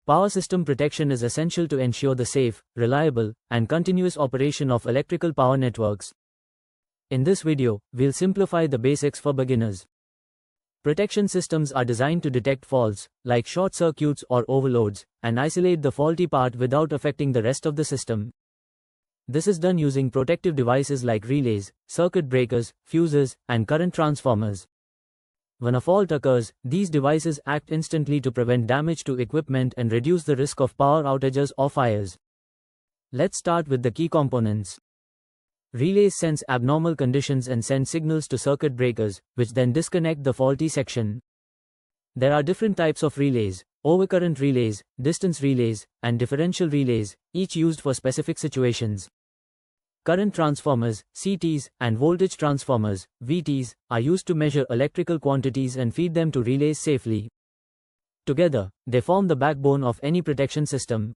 Power system protection is essential to ensure the safe, reliable, and continuous operation of electrical power networks. In this video, we'll simplify the basics for beginners. Protection systems are designed to detect faults, like short circuits or overloads, and isolate the faulty part without affecting the rest of the system. This is done using protective devices like relays, circuit breakers, fuses, and current transformers. When a fault occurs, these devices act instantly to prevent damage to equipment and reduce the risk of power outages or fires. Let's start with the key components. Relays sense abnormal conditions and send signals to circuit breakers, which then disconnect the faulty section. There are different types of relays: overcurrent relays, distance relays, and differential relays, each used for specific situations. Current transformers, CTs, and voltage transformers, VTs, are used to measure electrical quantities and feed them to relays safely. Together, they form the backbone of any protection system.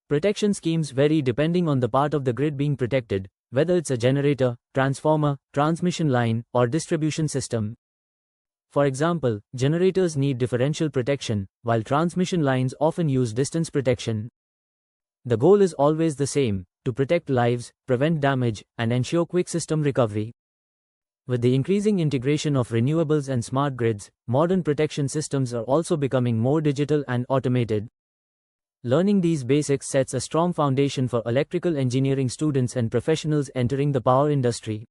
Protection schemes vary depending on the part of the grid being protected, whether it's a generator, transformer, transmission line, or distribution system. For example, generators need differential protection, while transmission lines often use distance protection. The goal is always the same: to protect lives, prevent damage, and ensure quick system recovery. With the increasing integration of renewables and smart grids, modern protection systems are also becoming more digital and automated. Learning these basics sets a strong foundation for electrical engineering students and professionals entering the power industry.